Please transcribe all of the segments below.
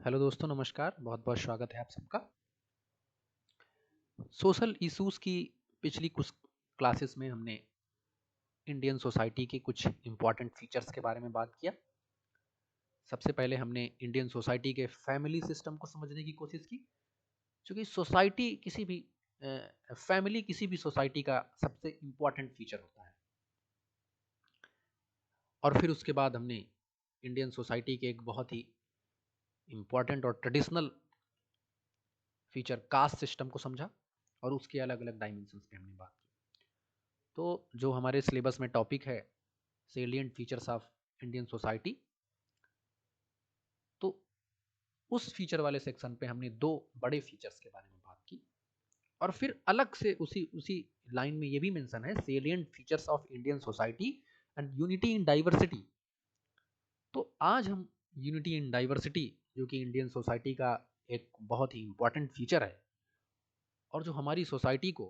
Hello दोस्तों, नमस्कार। बहुत बहुत स्वागत है आप सबका। सोशल इश्यूज़ की पिछली कुछ क्लासेस में हमने इंडियन सोसाइटी के कुछ इम्पॉर्टेंट फीचर्स के बारे में बात किया। सबसे पहले हमने इंडियन सोसाइटी के फैमिली सिस्टम को समझने की कोशिश की, क्योंकि सोसाइटी किसी भी फैमिली किसी भी सोसाइटी का सबसे इम्पॉर्टेंट फीचर होता है। और फिर उसके बाद हमने इंडियन सोसाइटी के एक बहुत ही इम्पॉर्टेंट और ट्रेडिशनल फीचर कास्ट सिस्टम को समझा और उसके अलग अलग डायमेंशंस पे हमने बात की। तो जो हमारे सिलेबस में टॉपिक है salient features of Indian society, तो उस फीचर वाले सेक्शन पे हमने दो बड़े फीचर्स के बारे में बात की। और फिर अलग से उसी उसी लाइन में ये भी मेंशन है salient features of Indian society and unity in diversity. तो आज हम यूनिटी इन डाइवर्सिटी, जो कि इंडियन सोसाइटी का एक बहुत ही इंपॉर्टेंट फीचर है और जो हमारी सोसाइटी को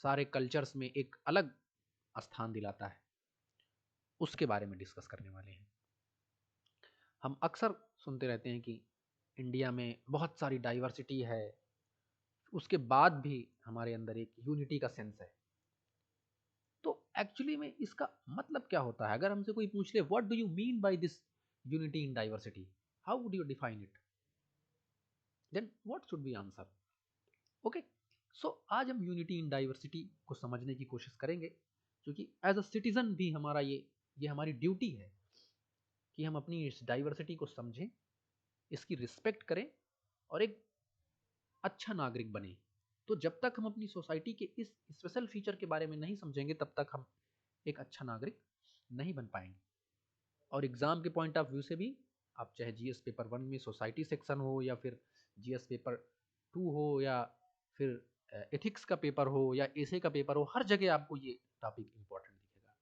सारे कल्चर्स में एक अलग स्थान दिलाता है, उसके बारे में डिस्कस करने वाले हैं। हम अक्सर सुनते रहते हैं कि इंडिया में बहुत सारी डाइवर्सिटी है, उसके बाद भी हमारे अंदर एक यूनिटी का सेंस है। तो एक्चुअली में इसका मतलब क्या होता है? अगर हमसे कोई पूछ ले what do you mean by this unity in diversity, how would you define it, then what should be answer? Okay, so आज हम यूनिटी इन डाइवर्सिटी को समझने की कोशिश करेंगे, क्योंकि एज अ सिटीजन भी हमारा ये हमारी ड्यूटी है कि हम अपनी इस डाइवर्सिटी को समझें, इसकी रिस्पेक्ट करें और एक अच्छा नागरिक बने। तो जब तक हम अपनी सोसाइटी के इस स्पेशल फीचर के बारे में नहीं समझेंगे, तब तक हम एक अच्छा नागरिक नहीं बन पाएंगे। और एग्जाम के पॉइंट ऑफ व्यू से भी, आप चाहे जीएस पेपर 1 में सोसाइटी सेक्शन हो या फिर जीएस पेपर 2 हो या फिर एथिक्स का पेपर हो या एसे का पेपर हो, हर जगह आपको ये टॉपिक इंपॉर्टेंट दिखेगा।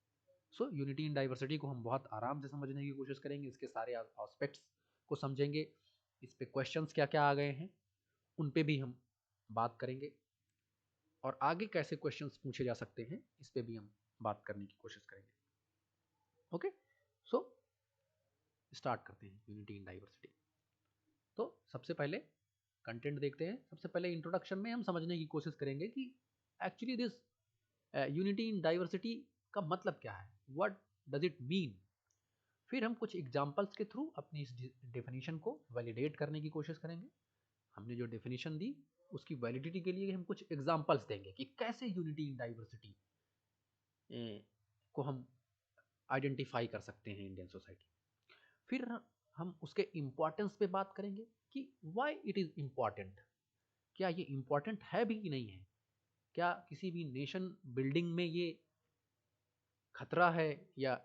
सो यूनिटी इन डाइवर्सिटी को हम बहुत आराम से समझने की कोशिश करेंगे, इसके सारे एस्पेक्ट्स को समझेंगे, इस पे क्वेश्चंस क्या क्या आ गए हैं उन पे भी हम बात करेंगे, और आगे कैसे क्वेश्चंस पूछे जा सकते हैं इस पे भी हम बात करने की कोशिश करेंगे। ओके, सो स्टार्ट करते हैं यूनिटी इन डाइवर्सिटी। तो सबसे पहले कंटेंट देखते हैं। सबसे पहले इंट्रोडक्शन में हम समझने की कोशिश करेंगे कि actually this unity in diversity का मतलब क्या है, व्हाट डज इट मीन। फिर हम कुछ एग्जांपल्स के थ्रू अपनी इस डेफिनेशन को वैलिडेट करने की कोशिश करेंगे। हमने जो डेफिनेशन दी उसकी वैलिडिटी के लिए हम कुछ एग्जांपल्स देंगे कि कैसे यूनिटी इन डाइवर्सिटी को हम आइडेंटिफाई कर सकते हैं इंडियन सोसाइटी। फिर हम उसके इम्पोर्टेंस पे बात करेंगे कि व्हाई इट इज़ इम्पॉर्टेंट, क्या ये इम्पॉर्टेंट है भी कि नहीं है, क्या किसी भी नेशन बिल्डिंग में ये खतरा है या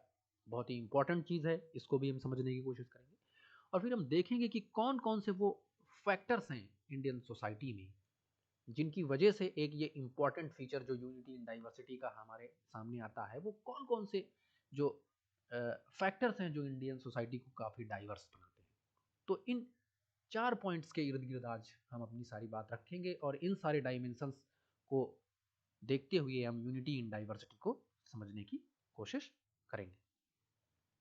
बहुत ही इम्पॉर्टेंट चीज़ है, इसको भी हम समझने की कोशिश करेंगे। और फिर हम देखेंगे कि कौन कौन से वो फैक्टर्स हैं इंडियन सोसाइटी में जिनकी वजह से एक ये इम्पॉर्टेंट फीचर जो यूनिटी इन डाइवर्सिटी का हमारे सामने आता है, वो कौन कौन से जो फैक्टर्स हैं जो इंडियन सोसाइटी को काफ़ी डाइवर्स बनाते हैं। तो इन 4 पॉइंट्स के इर्द-गिर्द आज हम अपनी सारी बात रखेंगे और इन सारे डायमेंशंस को देखते हुए हम यूनिटी इन डाइवर्सिटी को समझने की कोशिश करेंगे।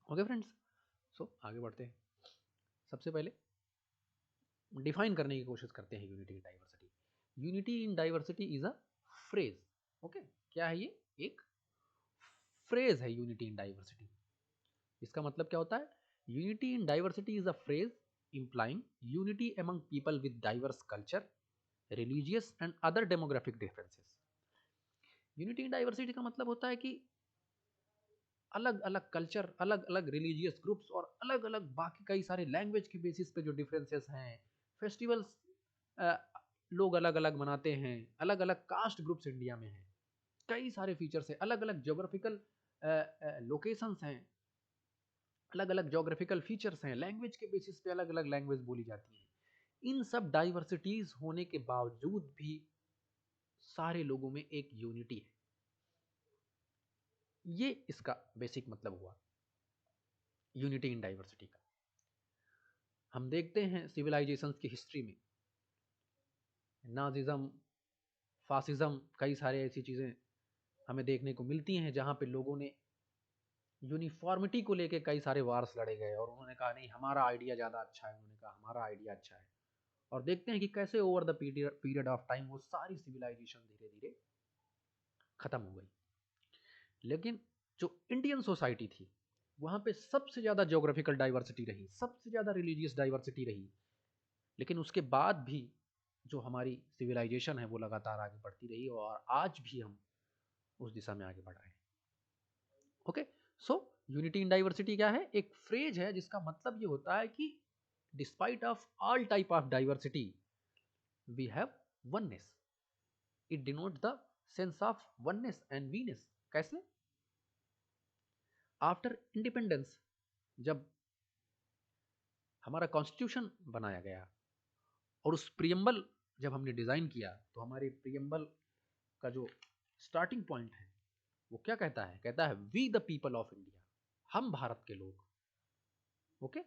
ओके फ्रेंड्स, सो आगे बढ़ते हैं। सबसे पहले डिफाइन करने की कोशिश करते हैं unity in diversity. Unity in diversity is a phrase. Okay, क्या है ये? एक फ्रेज है यूनिटी इन डाइवर्सिटी। इसका मतलब क्या होता है? Unity in diversity is a phrase implying unity among people with diverse culture, religious and other demographic differences। Unity in diversity का मतलब होता है कि अलग अलग कल्चर, अलग अलग रिलीजियस ग्रुप्स और अलग अलग बाकी कई सारे लैंग्वेज के बेसिस पे जो डिफरेंसेस हैं, फेस्टिवल्स लोग अलग अलग मनाते हैं, अलग अलग कास्ट ग्रुप्स इंडिया में हैं, कई सारे फीचर्स हैं, अलग अलग जोग्राफिकल लोकेशंस हैं, अलग अलग जोग्राफिकल फीचर्स हैं, लैंग्वेज के बेसिस पे अलग अलग लैंग्वेज बोली जाती हैं। इन सब डाइवर्सिटीज होने के बावजूद भी सारे लोगों में एक यूनिटी है। ये इसका बेसिक मतलब हुआ यूनिटी इन डाइवर्सिटी का। हम देखते हैं सिविलाइजेशंस की हिस्ट्री में नाजिज्म, फासिज्म, कई सारे ऐसी चीज़ें हमें देखने को मिलती हैं जहाँ पे लोगों ने यूनिफॉर्मिटी को लेके कई सारे वार्स लड़े गए और उन्होंने कहा नहीं हमारा आइडिया ज़्यादा अच्छा है, उन्होंने कहा हमारा आइडिया अच्छा है। और देखते हैं कि कैसे over the period of time वो सारी सिविलाइजेशन धीरे धीरे खत्म हो गई। लेकिन जो इंडियन सोसाइटी थी वहाँ पे सबसे ज़्यादा ज्योग्राफिकल डाइवर्सिटी रही, सबसे ज़्यादा रिलीजियस डाइवर्सिटी रही। लेकिन उसके बाद भी जो हमारी सिविलाइजेशन है वो लगातार आगे बढ़ती रही और आज भी हम उस दिशा में आगे बढ़ रहे हैं। Okay, so unity in diversity क्या है? एक फ्रेज है जिसका मतलब ये होता है कि despite of all type of diversity we have oneness. It denote the sense of oneness and weness. कैसे? आफ्टर इंडिपेंडेंस, जब हमारा कॉन्स्टिट्यूशन बनाया गया और उस प्रियम्बल जब हमने डिजाइन किया तो हमारे प्रियम्बल का जो स्टार्टिंग पॉइंट है वो क्या कहता है? कहता है we the people of India, हम भारत के लोग। ओके,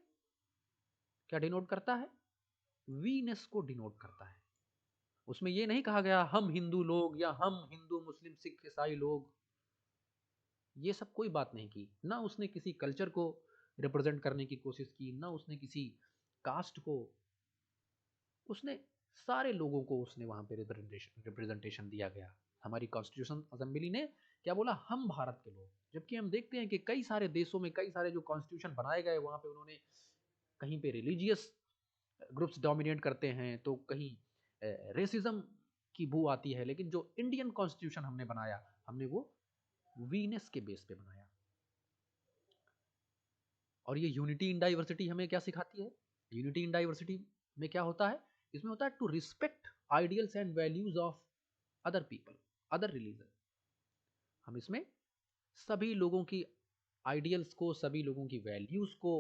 क्या डिनोट करता है? वीनेस को डिनोट करता है। उसमें ये नहीं कहा गया हम हिंदू लोग या हम हिंदू मुस्लिम सिख ईसाई लोग, ये सब कोई बात नहीं की। ना उसने किसी कल्चर को रिप्रेजेंट करने की कोशिश की, ना उसने किसी कास्ट को, उसने सारे लोगों को उसने वहां पे रिप्रेजेंटेशन दिया गया। हमारी कॉन्स्टिट्यूशन असेंबली ने क्या बोला? हम भारत के लोग। जबकि हम देखते हैं कि कई सारे देशों में कई सारे जो कॉन्स्टिट्यूशन बनाए गए वहां पे उन्होंने कहीं पे रिलीजियस ग्रुप्स डोमिनेट करते हैं तो कहीं रेसिज्म की बू आती है। लेकिन जो इंडियन कॉन्स्टिट्यूशन हमने बनाया, हमने वो वीनेस के बेस पे बनाया। और ये यूनिटी इन डाइवर्सिटी हमें क्या सिखाती है? यूनिटी इन डाइवर्सिटी में क्या होता है? इसमें होता है to respect ideals and values of other people, other religion. हम इसमें सभी लोगों की आइडियल्स को, सभी लोगों की वैल्यूज को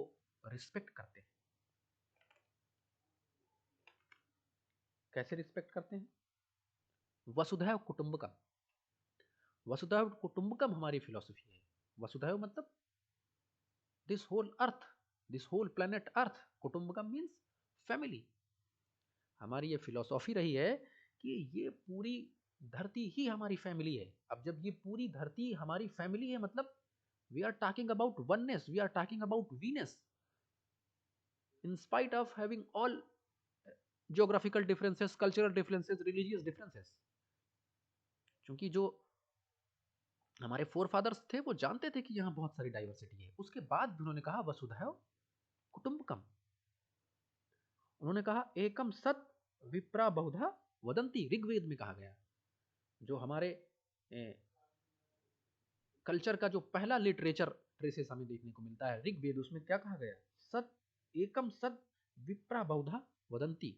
रिस्पेक्ट करते हैं। कैसे रिस्पेक्ट करते हैं? वसुधैव कुटुंबकम। वसुधैव कुटुंबकम हमारी फिलॉसफी है। वसुधैव मतलब this whole earth, this whole planet earth. कुटुंबकम मीन्स फैमिली। हमारी ये फिलॉसफी रही है कि ये पूरी धरती ही हमारी फैमिली है। अब जब ये पूरी धरती हमारी फैमिली है मतलब we are talking about oneness, we are talking about weness in spite of having all geographical differences, cultural differences, religious differences. क्योंकि जो हमारे फोर फादर्स थे वो जानते थे कि यहाँ बहुत सारी डाइवर्सिटी है, उसके बाद भी उन्होंने कहा वसुधैव कुटुंबकम। उन्होंने कहा एकम सत विप्रा बहुधा वदंती, ऋग्वेद में कहा गया। जो हमारे कल्चर का जो पहला लिटरेचर ट्रेसेस हमें देखने को मिलता है ऋग्वेद, उसमें क्या कहा गया? सत एकम सत विप्रा बहुधा वदंती।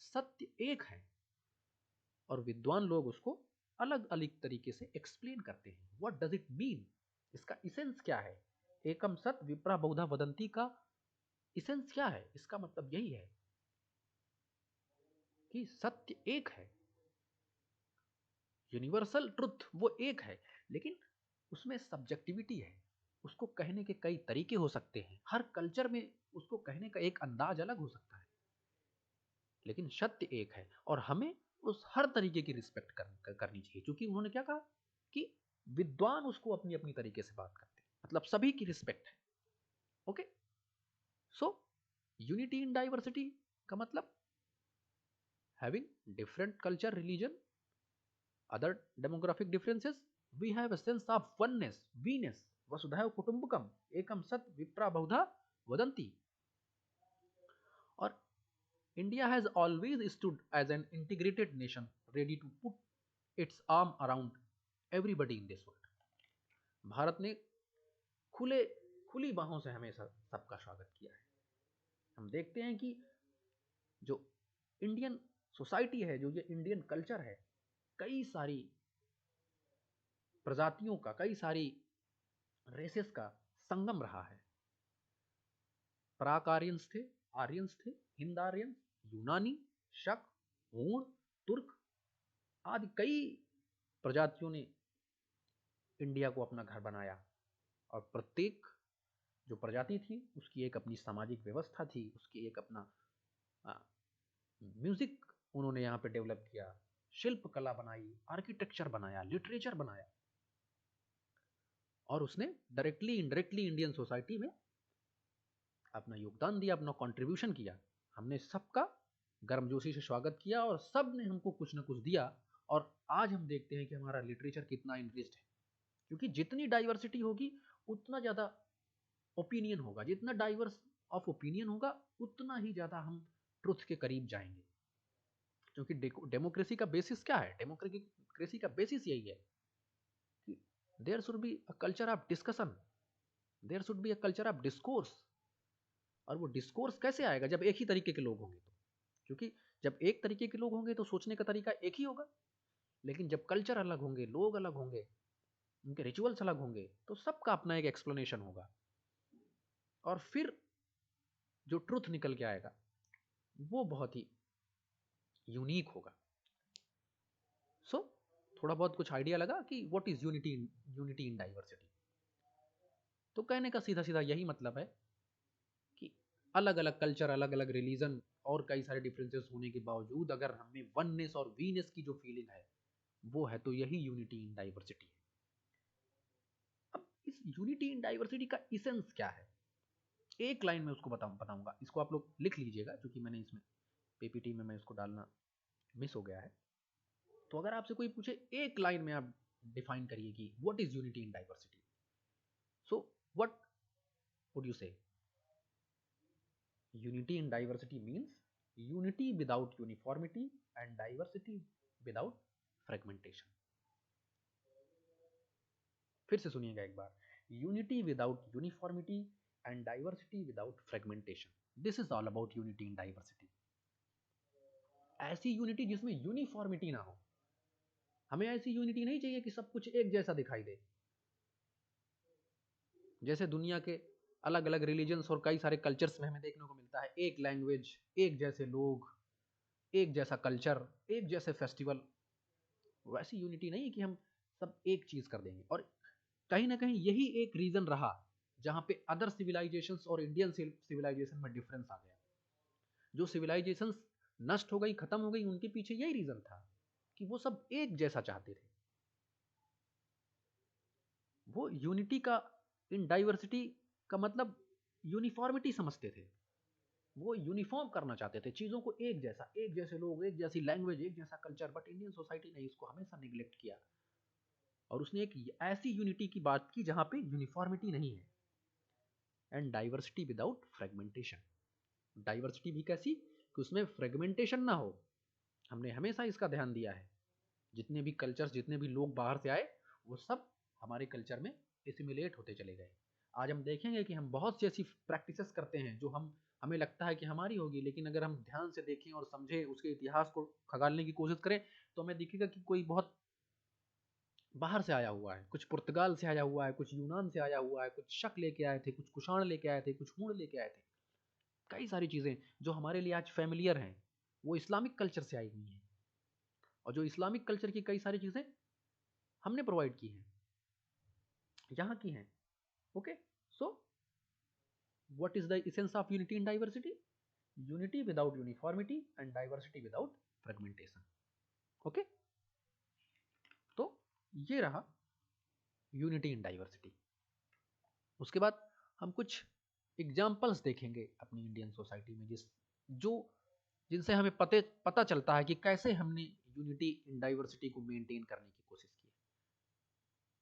सत्य एक है और विद्वान लोग उसको अलग अलग तरीके से एक्सप्लेन करते हैं। What does it mean? इसका इसेंस क्या है? एकम सत विप्रा बहुधा वदंती का इसेंस क्या है? इसका मतलब यही है कि सत्य एक है, यूनिवर्सल ट्रुथ वो एक है, लेकिन उसमें सब्जेक्टिविटी है। उसको कहने के कई तरीके हो सकते हैं, हर कल्चर में उसको कहने का एक अंदाज अलग हो सकता है, लेकिन सत्य एक है और हमें उस हर तरीके की रिस्पेक्ट करनी चाहिए। क्योंकि उन्होंने क्या कहा कि विद्वान उसको अपनी अपनी तरीके से बात करते हैं, मतलब सभी की रिस्पेक्ट है। Okay, so unity in diversity का मतलब having different culture, religion, other demographic differences, we have a sense of oneness, veness, vasudhaiv kutumbakam, ekam sat vipra bahudha vadanti। और India has always stood as an integrated nation ready to put its arm around everybody in this world। Bharat ने खुले खुली बाहों से हमेशा सबका स्वागत किया है। हम देखते हैं कि जो इंडियन सोसाइटी है, जो ये इंडियन कल्चर है, कई सारी प्रजातियों का, कई सारी रेसेस का संगम रहा है। प्राक आर्यंस थे, आर्यंस थे, हिंद आर्यंस, यूनानी, शक, हूण, तुर्क आदि कई प्रजातियों ने इंडिया को अपना घर बनाया। और प्रत्येक जो प्रजाति थी उसकी एक अपनी सामाजिक व्यवस्था थी, उसकी एक अपना म्यूजिक उन्होंने यहाँ पे डेवलप किया, शिल्प कला बनाई, आर्किटेक्चर बनाया, लिटरेचर बनाया। और उसने डायरेक्टली इनडायरेक्टली इंडियन सोसाइटी में अपना योगदान दिया, अपना कंट्रीब्यूशन किया। हमने सबका गर्मजोशी से स्वागत किया और सब ने हमको कुछ ना कुछ दिया। और आज हम देखते हैं कि हमारा लिटरेचर कितना इनरिच्ड है, क्योंकि जितनी डाइवर्सिटी होगी उतना ज़्यादा ओपिनियन होगा, जितना डाइवर्स ऑफ ओपिनियन होगा उतना ही ज़्यादा हम ट्रुथ के करीब जाएंगे। क्योंकि डेमोक्रेसी का बेसिस क्या है? डेमोक्रेसी का बेसिस यही है कि there should be a culture of discussion, there should be a culture of discourse. और वो डिस्कोर्स कैसे आएगा? जब एक ही तरीके के लोग होंगे तो। क्योंकि जब एक तरीके के लोग होंगे तो सोचने का तरीका एक ही होगा, लेकिन जब कल्चर अलग होंगे, लोग अलग होंगे, उनके रिचुअल्स अलग होंगे, तो सबका अपना एक एक्सप्लेनेशन होगा। और फिर जो ट्रुथ निकल के आएगा वो बहुत ही यूनिक होगा। सो थोड़ा बहुत कुछ आइडिया लगा कि what is unity in diversity. तो कहने का सीधा सीधा यही मतलब है कि अलग अलग कल्चर, अलग अलग रिलीजन और कई सारे डिफरेंसेस होने के बावजूद अगर हमें वननेस और वीनेस की जो फीलिंग है वो है, तो यही यूनिटी इन डाइवर्सिटी है। अब इस यूनिटी इन डाइवर्सिटी का इसेंस क्या है? एक लाइन में उसको बताऊंगा। इसको आप लोग लिख लीजिएगा, क्योंकि मैंने इसमें पीपीटी में मैं इसको डालना मिस हो गया है। तो अगर आपसे कोई पूछे एक लाइन में आप डिफाइन करिए कि what is unity in diversity, so what would you say? Unity in diversity means unity without uniformity and diversity without fragmentation. फिर से सुनिएगा एक बार, unity without uniformity and diversity without fragmentation. This is all about unity in diversity. ऐसी unity जिसमें uniformity ना हो। हमें ऐसी यूनिटी नहीं चाहिए कि सब कुछ एक जैसा दिखाई दे। जैसे दुनिया के अलग अलग रिलीजन्स और कई सारे कल्चर्स में हमें देखने को मिलता है, एक लैंग्वेज, एक जैसे लोग, एक जैसा कल्चर, एक जैसे फेस्टिवल। वैसी यूनिटी नहीं है कि हम सब एक चीज कर देंगे। और कहीं ना कहीं यही एक रीजन रहा जहां पे अदर सिविलाइजेशंस और इंडियन सिविलाइजेशन में डिफरेंस आ गया। जो सिविलाइजेशंस नष्ट हो गई, खत्म हो गई, उनके पीछे यही रीजन था कि वो सब एक जैसा चाहते थे। वो यूनिटी का इन डाइवर्सिटी का मतलब यूनिफॉर्मिटी समझते थे। वो यूनिफॉर्म करना चाहते थे चीज़ों को, एक जैसा, एक जैसे लोग, एक जैसी लैंग्वेज, एक जैसा कल्चर। बट इंडियन सोसाइटी ने इसको हमेशा निगलेक्ट किया और उसने एक ऐसी यूनिटी की बात की जहां पे यूनिफॉर्मिटी नहीं है and diversity without fragmentation. Diversity भी कैसी कि उसमें फ्रेगमेंटेशन ना हो। हमने हमेशा इसका ध्यान दिया है। जितने भी कल्चर्स, जितने भी लोग बाहर से आए, वो सब हमारे कल्चर में एसिमिलेट होते चले गए। आज हम देखेंगे कि हम बहुत सी ऐसी प्रैक्टिसेस करते हैं जो हमें लगता है कि हमारी होगी, लेकिन अगर हम ध्यान से देखें और समझें, उसके इतिहास को खंगालने की कोशिश करें, तो हमें दिखेगा कि कोई बहुत बाहर से आया हुआ है। कुछ पुर्तगाल से आया हुआ है, कुछ यूनान से आया हुआ है, कुछ शक लेके आए थे, कुछ कुषाण लेके आए थे, कुछ हूण लेके आए थे। कई सारी चीज़ें जो हमारे लिए आज फैमिलियर हैं वो इस्लामिक कल्चर से आई हुई हैं। और जो इस्लामिक कल्चर की कई सारी चीज़ें हमने प्रोवाइड की हैं, यहाँ की हैं। Okay, so what is the essence of unity in diversity? Unity without uniformity and diversity without fragmentation. Okay, तो ये रहा यूनिटी इन डाइवर्सिटी। उसके बाद हम कुछ एग्जाम्पल्स देखेंगे अपनी इंडियन सोसाइटी में जिनसे हमें पता चलता है कि कैसे हमने यूनिटी इन डाइवर्सिटी को मेंटेन करने की कोशिश की।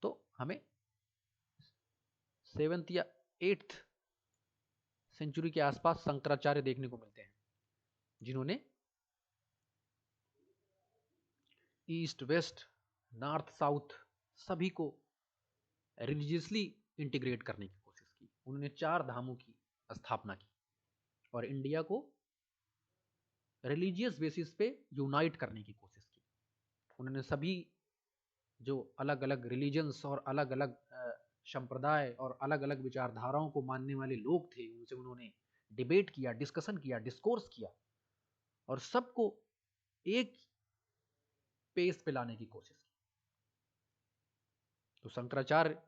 तो हमें 7th या 8th सेंचुरी के आसपास शंकराचार्य देखने को मिलते हैं, जिन्होंने ईस्ट वेस्ट, नॉर्थ साउथ सभी को रिलीजियसली इंटीग्रेट करने की कोशिश की। उन्होंने 4 धामों की स्थापना की और इंडिया को रिलीजियस बेसिस पे यूनाइट करने की कोशिश की। उन्होंने सभी जो अलग अलग रिलीजन्स और अलग अलग संप्रदाय और अलग अलग विचारधाराओं को मानने वाले लोग थे, उनसे उन्होंने डिबेट किया, डिस्कशन किया, डिस्कोर्स किया और सबको एक पेस पे लाने की कोशिश की। तो शंकराचार्य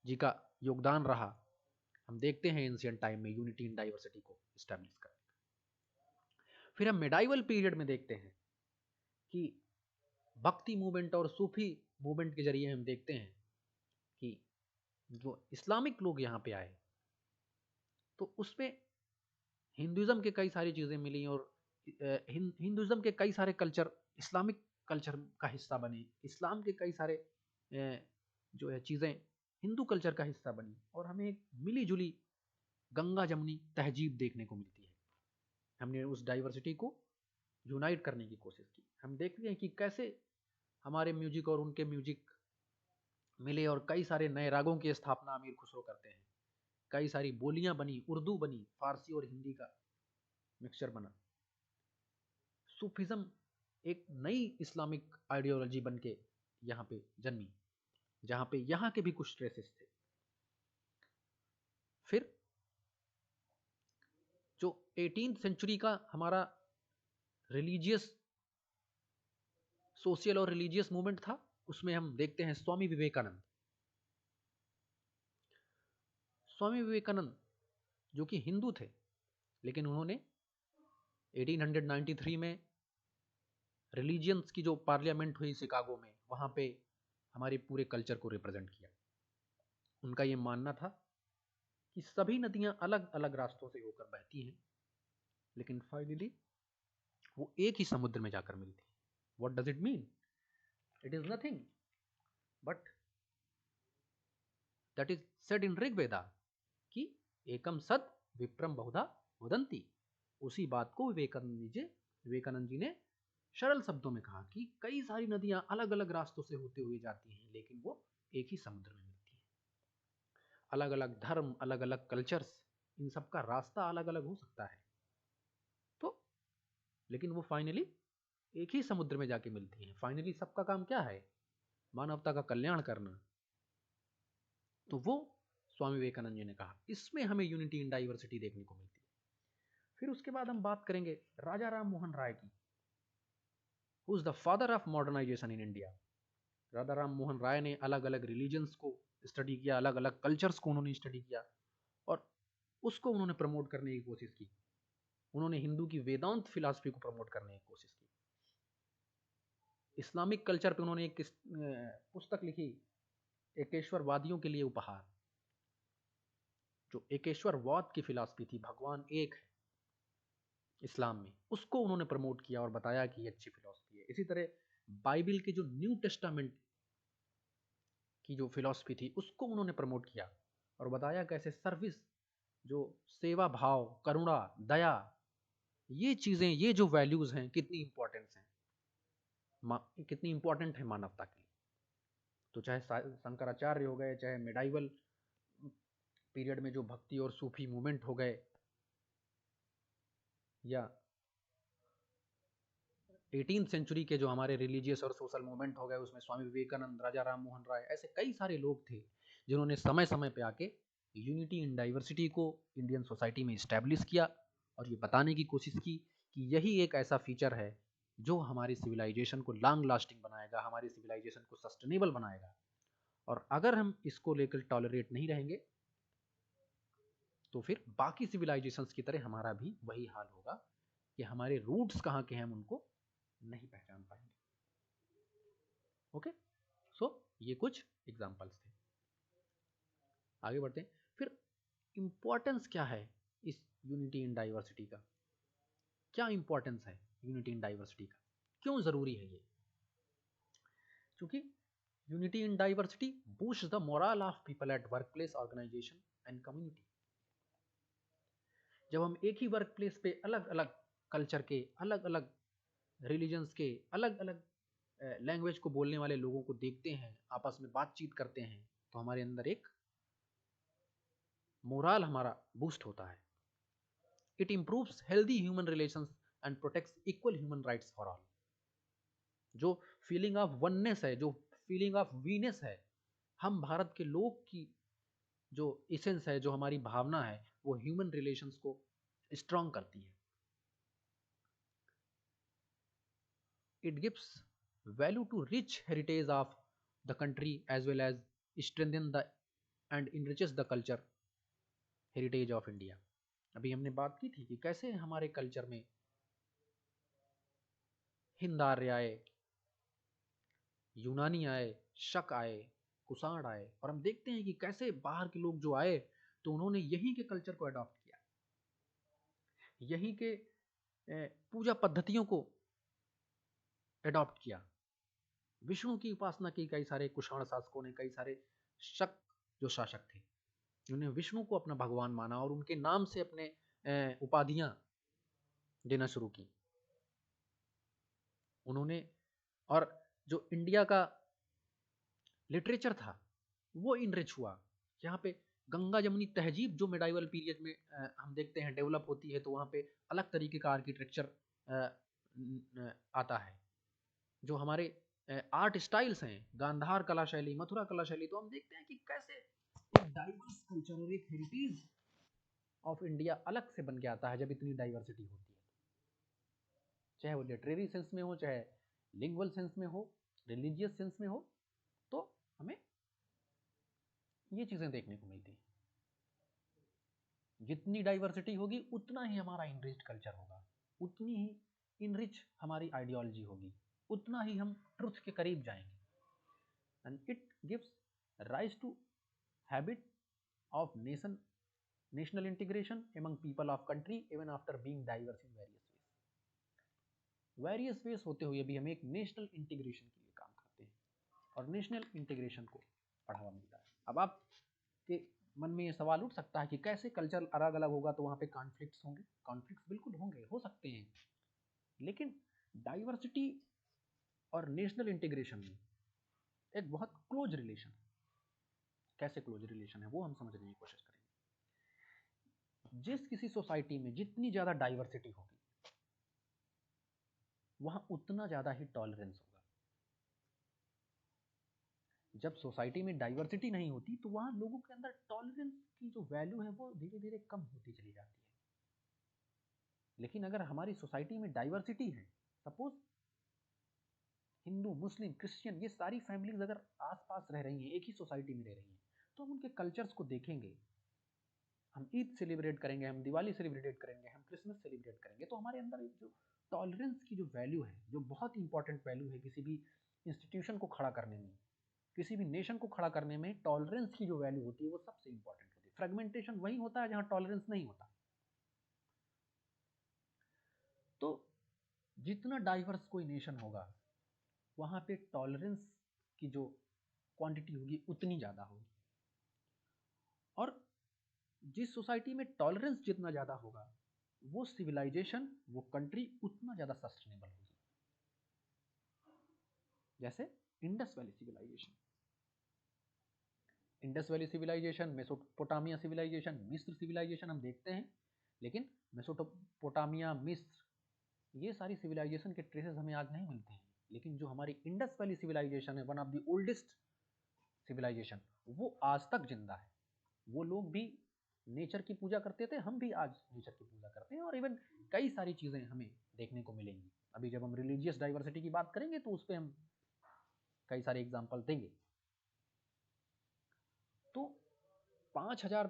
जी का योगदान रहा, हम देखते हैं एंशिएंट टाइम में यूनिटी इन डाइवर्सिटी को एस्टैब्लिश करने का। फिर हम मिडाइवल पीरियड में देखते हैं कि भक्ति मूवमेंट और सूफी मूवमेंट के जरिए हम देखते हैं कि जो इस्लामिक लोग यहाँ पे आए तो उसमें हिंदुज़्म के कई सारी चीज़ें मिली और हिंदुज़्म के कई सारे कल्चर इस्लामिक कल्चर का हिस्सा बने, इस्लाम के कई सारे जो है चीज़ें हिंदू कल्चर का हिस्सा बनी और हमें एक मिली-जुली गंगा जमुनी तहजीब देखने को मिलती है। हमने उस डाइवर्सिटी को यूनाइट करने की कोशिश की। हम देखते हैं कि कैसे हमारे म्यूजिक और उनके म्यूजिक मिले और कई सारे नए रागों की स्थापना अमीर खुसरो करते हैं। कई सारी बोलियां बनी, उर्दू बनी, फारसी और हिंदी का मिक्सचर बना। सूफिज्म एक नई इस्लामिक आइडियोलॉजी बन के यहाँ पे जन्मी, जहाँ पे यहाँ के भी कुछ ट्रेसेस थे। फिर जो 18th सेंचुरी का हमारा रिलीजियस सोशल और रिलीजियस मूवमेंट था, उसमें हम देखते हैं स्वामी विवेकानंद। स्वामी विवेकानंद जो कि हिंदू थे, लेकिन उन्होंने 1893 में रिलीजियंस की जो पार्लियामेंट हुई शिकागो में, वहाँ पे हमारे पूरे कल्चर को रिप्रेजेंट किया। उनका ये मानना था कि सभी नदियाँ अलग अलग रास्तों से होकर बहती हैं, लेकिन फाइनली वो एक ही समुद्र में जाकर मिलती है। What does it mean? It is nothing but that is said in Rig वेदा कि एकम सत विप्रम बहुधा वदंती। उसी बात को विवेकानंद जी ने सरल शब्दों में कहा कि कई सारी नदियां अलग अलग रास्तों से होते हुए जाती हैं, लेकिन वो एक ही समुद्र में मिलती हैं। अलग अलग धर्म, अलग अलग कल्चर्स, इन सब का रास्ता अलग अलग हो सकता है, तो लेकिन वो फाइनली एक ही समुद्र में जाके मिलती हैं। फाइनली सबका काम क्या है? मानवता का कल्याण करना। तो वो स्वामी विवेकानंद जी ने कहा। इसमें हमें यूनिटी इन डाइवर्सिटी देखने को मिलती है। फिर उसके बाद हम बात करेंगे राजा राम मोहन राय की, who is the father of modernisation in India. Raja Ram Mohan Roy ने अलग अलग रिलीजन्स को स्टडी किया, अलग अलग कल्चर्स को उन्होंने स्टडी किया और उसको उन्होंने प्रमोट करने की कोशिश की। उन्होंने हिंदू की वेदांत फिलॉसफी को प्रमोट करने की कोशिश की। इस्लामिक कल्चर पे उन्होंने एक पुस्तक लिखी, एकेश्वरवादियों के लिए उपहार। जो एकेश्वरवाद की फिलॉसफी थी, भगवान एक है इस्लाम में, उसको उन्होंने प्रमोट किया और बताया कि ये अच्छी फिलॉसफी है। इसी तरह बाइबल के जो न्यू टेस्टामेंट की जो फिलॉसफी थी, उसको उन्होंने प्रमोट किया और बताया कैसे सर्विस, जो सेवा भाव, करुणा, दया, ये चीज़ें, ये जो वैल्यूज़ हैं कितनी इंपॉर्टेंस हैं, कितनी इंपॉर्टेंट है मानवता के लिए। तो चाहे शंकराचार्य हो गए, चाहे मिडाइवल पीरियड में जो भक्ति और सूफी मूवमेंट हो गए, या 18th सेंचुरी के जो हमारे रिलीजियस और सोशल मूवमेंट हो गए, उसमें स्वामी विवेकानंद, राजा राम मोहन राय, ऐसे कई सारे लोग थे जिन्होंने समय समय पे आके यूनिटी इन डाइवर्सिटी को इंडियन सोसाइटी में इस्टेब्लिश किया और ये बताने की कोशिश की कि यही एक ऐसा फीचर है जो हमारी सिविलाइजेशन को लॉन्ग लास्टिंग बनाएगा, हमारी सिविलाइजेशन को सस्टेनेबल बनाएगा। और अगर हम इसको लेकर टॉलरेट नहीं रहेंगे तो फिर बाकी सिविलाइजेशंस की तरह हमारा भी वही हाल होगा कि हमारे रूट्स कहाँ के हैं हम उनको नहीं पहचान पाएंगे। ओके, सो ये कुछ एग्जांपल्स थे। आगे बढ़ते हैं। फिर इंपॉर्टेंस क्या है इस यूनिटी इन डाइवर्सिटी का? क्या इंपॉर्टेंस है यूनिटी इन डाइवर्सिटी का? क्यों जरूरी है ये? क्योंकि unity in diversity boost the moral of people at work place, organisation and community. जब हम एक ही वर्क प्लेस पे अलग अलग कल्चर के, अलग अलग रिलीजन्स के, अलग अलग लैंग्वेज को बोलने वाले लोगों को देखते हैं, आपस में बातचीत करते हैं, तो हमारे अंदर एक मोरल हमारा बूस्ट होता है। It improves healthy human relations and protects equal human rights for all. जो फीलिंग ऑफ वननेस है, जो फीलिंग ऑफ वीनेस है, हम भारत के लोग की जो इसेंस है, जो हमारी भावना है, वो ह्यूमन रिलेशंस को स्ट्रांग करती है। It gives value to rich heritage of the country as well as strengthen the and enriches the culture heritage of India। अभी हमने बात की थी कि कैसे हमारे कल्चर में हिंद आर्य आए, यूनानी आए, शक आए, कुषाण आए, और हम देखते हैं कि कैसे बाहर के लोग जो आए तो उन्होंने यहीं के कल्चर को अडॉप्ट किया, यहीं के पूजा पद्धतियों को अडॉप्ट किया। विष्णु की उपासना की कई सारे कुषाण शासकों ने, कई सारे शक जो शासक थे उन्होंने विष्णु को अपना भगवान माना और उनके नाम से अपने उपाधियां देना शुरू की उन्होंने। और जो इंडिया का लिटरेचर था वो इनरिच हुआ। यहाँ पे गंगा जमुनी तहजीब जो मेडाइवल पीरियड में हम देखते हैं डेवलप होती है, तो वहाँ पे अलग तरीके का आर्किटेक्चर आता है। जो हमारे आर्ट स्टाइल्स हैं, गांधार कला शैली, मथुरा कला शैली, तो हम देखते हैं कि कैसे एक डाइवर्स कल्चर और एक हेरिटेज ऑफ इंडिया अलग से बन के आता है जब इतनी डाइवर्सिटी होती है, चाहे वो लिटरेरी सेंस में हो, चाहे लिंगुअल सेंस में हो, रिलीजियस सेंस में हो, तो हमें ये चीज़ें देखने को मिलती हैं। जितनी डाइवर्सिटी होगी उतना ही हमारा इनरिच्ड कल्चर होगा, उतनी ही इनरिच हमारी आइडियोलॉजी होगी, उतना ही हम ट्रुथ के करीब जाएंगे। And it gives rise to habit of national integration among people of country even after being diverse in various ways होते हुए भी हम एक नेशनल इंटीग्रेशन के लिए काम करते हैं और नेशनल इंटीग्रेशन को बढ़ावा मिलता है। अब आपके मन में ये सवाल उठ सकता है कि कैसे कल्चर अलग अलग होगा तो वहाँ पे कॉन्फ्लिक्ट्स होंगे। कॉन्फ्लिक्ट्स बिल्कुल होंगे, हो सकते हैं, लेकिन डाइवर्सिटी और नेशनल इंटीग्रेशन में एक बहुत क्लोज रिलेशन है। कैसे क्लोज रिलेशन है वो हम समझने की कोशिश करेंगे। जिस किसी सोसाइटी में जितनी ज़्यादा डाइवर्सिटी होगी वहाँ उतना ज़्यादा ही टॉलरेंस होगा। जब सोसाइटी में डाइवर्सिटी नहीं होती तो वहाँ लोगों के अंदर टॉलरेंस की जो वैल्यू है वो धीरे धीरे कम होती चली जाती है। लेकिन अगर हमारी सोसाइटी में डाइवर्सिटी है, सपोज हिंदू, मुस्लिम, क्रिश्चियन, ये सारी फैमिलीज अगर आसपास रह रही हैं, एक ही सोसाइटी में रह रही हैं, तो हम उनके कल्चर्स को देखेंगे। हम ईद सेलिब्रेट करेंगे, हम दिवाली सेलिब्रेट करेंगे, हम क्रिसमस सेलिब्रेट करेंगे, तो हमारे अंदर जो टॉलरेंस की जो वैल्यू है, जो बहुत इंपॉर्टेंट वैल्यू है किसी भी इंस्टीट्यूशन को खड़ा करने में, किसी भी नेशन को खड़ा करने में, टॉलरेंस की जो वैल्यू होती है वो सबसे इंपॉर्टेंट होती है। फ्रेगमेंटेशन वही होता है जहाँ टॉलरेंस नहीं होता। तो जितना डाइवर्स कोई नेशन होगा वहाँ पे टॉलरेंस की जो क्वांटिटी होगी उतनी ज़्यादा होगी, और जिस सोसाइटी में टॉलरेंस जितना ज़्यादा होगा वो सिविलाइजेशन, वो कंट्री उतना ज़्यादा सस्टेनेबल होगी। जैसे Indus valley civilisation, Indus valley civilisation, Mesopotamia civilisation, मिस्र सिविलाइजेशन हम देखते हैं, लेकिन मेसोपोटामिया, मिस्र, ये सारी सिविलाइजेशन के ट्रेसेस हमें आज नहीं मिलते हैं। लेकिन जो हमारी इंडस वैली सिविलाइजेशन है, one of the oldest civilisation, वो आज तक जिंदा है। वो लोग भी नेचर की पूजा करते थे, हम भी आज नेचर की पूजा करते हैं, और इवन कई सारी चीज़ें हमें देखने को मिलेंगी। अभी जब हम रिलीजियस डाइवर्सिटी की बात करेंगे तो उस पर हम कई सारे एग्जाम्पल देंगे। तो 5000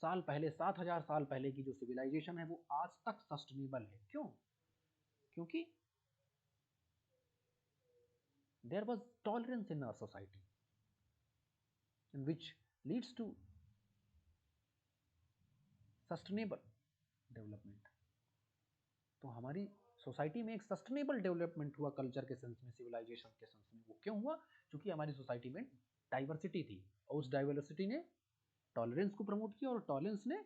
साल पहले, 7000 साल पहले की जो सिविलाइजेशन है वो आज तक सस्टेनेबल है। क्यों? क्योंकि there was tolerance in our society and which leads to sustainable development। तो हमारी सोसाइटी में एक सस्टेनेबल डेवलपमेंट हुआ कल्चर के सेंस में, सिविलाइजेशन के सेंस में। वो क्यों हुआ? क्योंकि हमारी सोसाइटी में डाइवर्सिटी थी और उस डाइवर्सिटी ने टॉलरेंस को प्रमोट किया और टॉलरेंस ने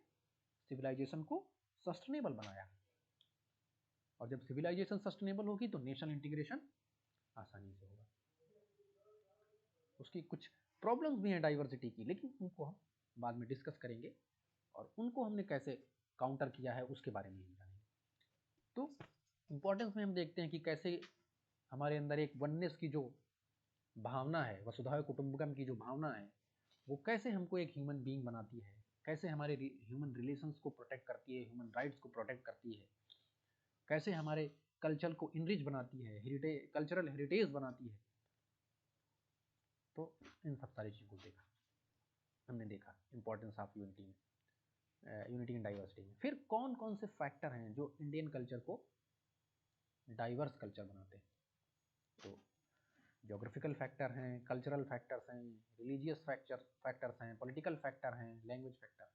सिविलाइजेशन को सस्टेनेबल बनाया। और जब सिविलाइजेशन सस्टेनेबल होगी तो नेशनल इंटीग्रेशन आसानी से होगा। उसकी कुछ प्रॉब्लम्स भी हैं डाइवर्सिटी की, लेकिन उनको हम बाद में डिस्कस करेंगे और उनको हमने कैसे काउंटर किया है उसके बारे में हम जानेंगे। तो इम्पोर्टेंस में हम देखते हैं कि कैसे हमारे अंदर एक वननेस की जो भावना है, वसुधैव कुटुंबकम की जो भावना है, वो कैसे हमको एक ह्यूमन बीइंग बनाती है, कैसे हमारे ह्यूमन रिलेशंस को प्रोटेक्ट करती है, ह्यूमन राइट्स को प्रोटेक्ट करती है, कैसे हमारे कल्चर को इनरिच बनाती है, हेरिटेज, कल्चरल हेरिटेज बनाती है। तो इन सब सारी चीज़ों को देखा, हमने देखा इंपॉर्टेंस ऑफ यूनिटी में, यूनिटी एंड डाइवर्सिटी में। फिर कौन कौन से फैक्टर हैं जो इंडियन कल्चर को डाइवर्स कल्चर बनाते हैं? तो जोग्राफिकल फैक्टर हैं, कल्चरल फैक्टर्स हैं, रिलीजियस फैक्टर्स हैं, पॉलिटिकल फैक्टर हैं, लैंग्वेज फैक्टर।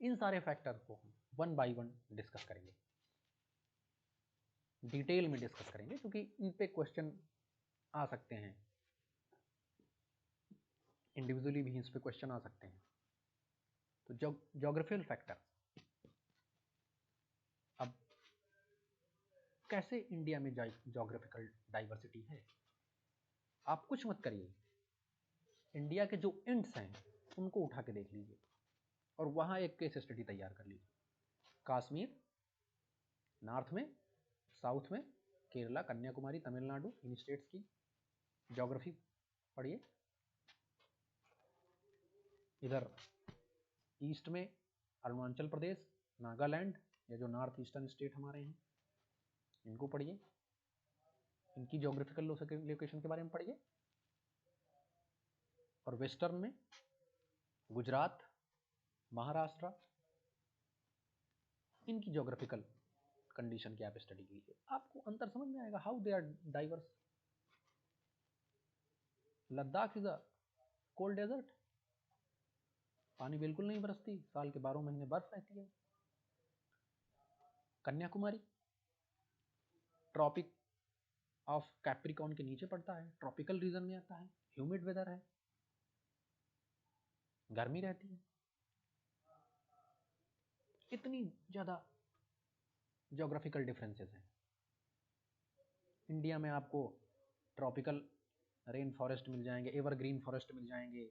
इन सारे फैक्टर को हम वन बाय वन डिस्कस करेंगे, डिटेल में डिस्कस करेंगे, क्योंकि इन पे क्वेश्चन आ सकते हैं, इंडिविजुअली भी इस पे क्वेश्चन आ सकते हैं। तो जोग्राफिकल फैक्टर, अब कैसे इंडिया में जोग्राफिकल डाइवर्सिटी है? आप कुछ मत करिए, इंडिया के जो एंड्स हैं उनको उठा के देख लीजिए और वहाँ एक केस स्टडी तैयार कर लीजिए। कश्मीर, नॉर्थ में, साउथ में, केरला, कन्याकुमारी, तमिलनाडु, इन स्टेट्स की ज्योग्राफी पढ़िए। इधर ईस्ट में अरुणाचल प्रदेश, नागालैंड, या जो नॉर्थ ईस्टर्न स्टेट हमारे हैं, इनको पढ़िए, इनकी ज्योग्राफिकल लोकेशन के बारे में पढ़िए। और वेस्टर्न में गुजरात, महाराष्ट्र, इनकी ज्योग्राफिकल कंडीशन की आप स्टडी कीजिए, आपको अंतर समझ में आएगा, how they are diverse. Ladakh is a cold desert, पानी बिल्कुल नहीं बरसती, साल के 12 महीने बर्फ रहती है। कन्याकुमारी ट्रॉपिक ऑफ कैप्रिकॉर्न के नीचे पड़ता है, ट्रॉपिकल रीजन में आता है, ह्यूमिड वेदर है, गर्मी रहती है। इतनी ज़्यादा ज्योग्राफिकल डिफरेंसेस हैं। इंडिया में आपको ट्रॉपिकल रेन फॉरेस्ट मिल जाएंगे, एवरग्रीन फॉरेस्ट मिल जाएंगे,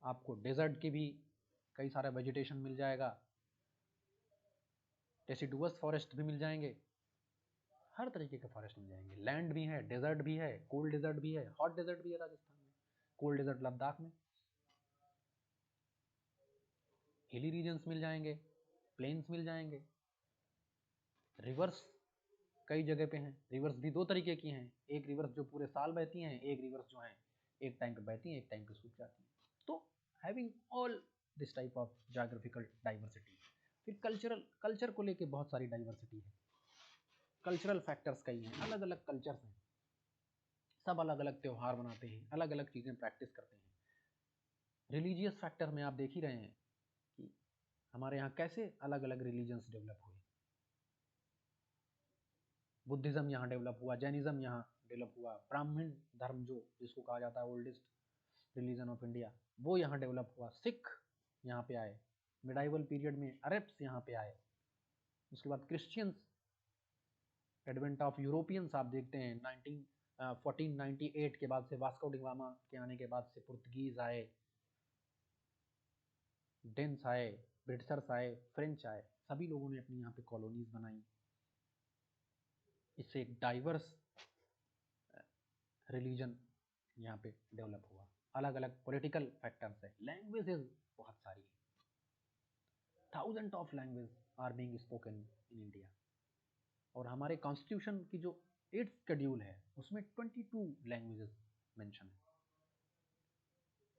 आपको डेजर्ट की भी कई सारा वेजिटेशन मिल जाएगा, डेसिडुअस फॉरेस्ट भी मिल जाएंगे, हर तरीके के फॉरेस्ट मिल जाएंगे। लैंड भी है, डेजर्ट भी है, कोल्ड डेजर्ट भी है, हॉट डेजर्ट भी है राजस्थान में, कोल्ड डेजर्ट लद्दाख में, हिली रीजन्स मिल जाएंगे, प्लेन्स मिल जाएंगे, रिवर्स कई जगह पे हैं। रिवर्स भी दो तरीके की हैं, एक रिवर्स जो पूरे साल बहती हैं, एक रिवर्स जो हैं एक टाइम पे बहती हैं, एक टाइम पे सूख जाती हैं। तो having all this type of geographical diversity. फिर कल्चर को लेके बहुत सारी डाइवर्सिटी है, कल्चरल फैक्टर्स कई हैं, अलग अलग कल्चर्स हैं, सब अलग अलग त्यौहार मनाते हैं, अलग अलग चीज़ें प्रैक्टिस करते हैं। रिलीजियस फैक्टर में आप देख ही रहे हैं कि हमारे यहाँ कैसे अलग अलग रिलीजन्स डेवलप हुए। बुद्धिज़्म यहाँ डेवलप हुआ, जैनिज़्म यहाँ डेवलप हुआ, ब्राह्मण धर्म जो जिसको कहा जाता है ओल्डेस्ट रिलीजन ऑफ इंडिया, वो यहाँ डेवलप हुआ। सिख यहाँ पे आए, मिडाइवल पीरियड में अरब्स यहाँ पे आए, उसके बाद क्रिश्चियंस, एडवेंट ऑफ यूरोपियंस आप देखते हैं 1498 के बाद से, वास्को डी गामा के आने के बाद से पुर्तगीज आए, डेन्स आए, ब्रिटिशर्स आए, फ्रेंच आए, सभी लोगों ने अपनी यहाँ पे कॉलोनीज बनाई। इससे एक डाइवर्स रिलीजन यहाँ पे डेवलप हुआ। अलग अलग पॉलिटिकल फैक्टर्स है, लैंग्वेजेस बहुत सारी है, thousand of language are being spoken in India. और हमारे कॉन्स्टिट्यूशन की जो 8th शेड्यूल है उसमें 22 लैंग्वेजेस मेंशन है।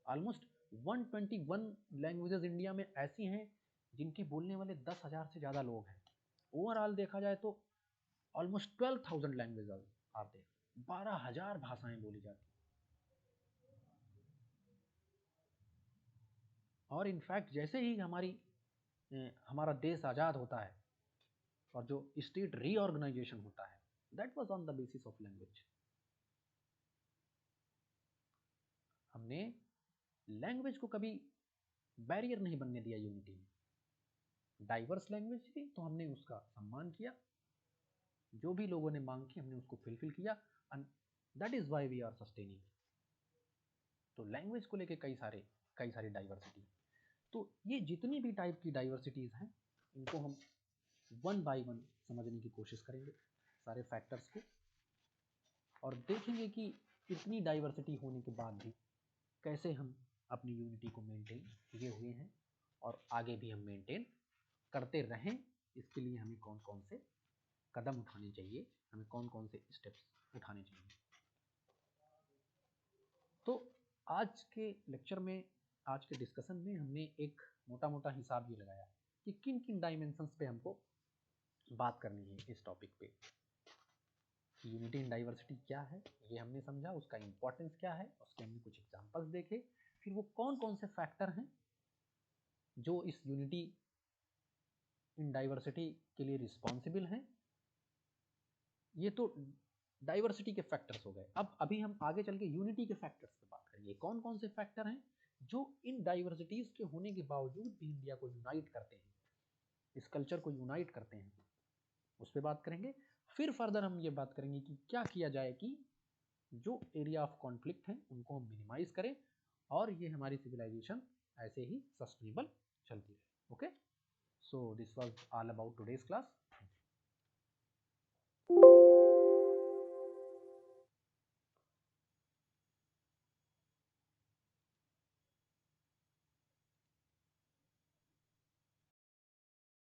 ऑलमोस्ट 121 लैंग्वेजेस इंडिया में ऐसी हैं जिनके बोलने वाले 10,000 से ज़्यादा लोग हैं। ओवरऑल देखा जाए तो ऑलमोस्ट 12,000 लैंग्वेजेस आर देयर, 12,000 भाषाएं बोली जाती हैं। और इनफैक्ट जैसे ही हमारा देश आज़ाद होता है और जो स्टेट रीऑर्गेनाइजेशन होता है, that was on the basis of language. हमने लैंग्वेज को कभी बैरियर नहीं बनने दिया यूनिटी में। डाइवर्स लैंग्वेज थी तो हमने उसका सम्मान किया, जो भी लोगों ने मांग की हमने उसको फुलफिल किया, and that is why we are sustaining. तो लैंग्वेज को लेके कई सारी डाइवर्सिटी। तो ये जितनी भी टाइप की डाइवर्सिटीज़ हैं इनको हम वन बाय वन समझने की कोशिश करेंगे, सारे फैक्टर्स को, और देखेंगे कि इतनी डाइवर्सिटी होने के बाद भी कैसे हम अपनी यूनिटी को मेंटेन किए हुए हैं और आगे भी हम मेंटेन करते रहें। इसके लिए हमें कौन कौन से कदम उठाने चाहिए, हमें कौन कौन से स्टेप्स उठाने चाहिए। तो आज के लेक्चर में, आज के डिस्कशन में हमने एक मोटा मोटा हिसाब ये लगाया कि किन किन डायमेंशंस पे हमको बात करनी है इस टॉपिक पे। यूनिटी इन डाइवर्सिटी क्या है ये हमने समझा, उसका इंपॉर्टेंस क्या है, उसके हमने कुछ एग्जांपल्स देखे, फिर वो कौन कौन से फैक्टर हैं जो इस यूनिटी इन डाइवर्सिटी के लिए रिस्पॉन्सिबल हैं। ये तो डाइवर्सिटी के फैक्टर्स हो गए। अब अभी हम आगे चल के यूनिटी के फैक्टर्स पे बात करेंगे, कौन कौन से फैक्टर हैं जो इन डाइवर्सिटीज के होने के बावजूद भी इंडिया को यूनाइट करते हैं, इस कल्चर को यूनाइट करते हैं, उस पर बात करेंगे। फिर फर्दर हम ये बात करेंगे कि क्या किया जाए कि जो एरिया ऑफ कॉन्फ्लिक्ट हैं उनको हम मिनिमाइज करें और ये हमारी सिविलाइजेशन ऐसे ही सस्टेनेबल चलती रहे। Okay, so this was all about today's class.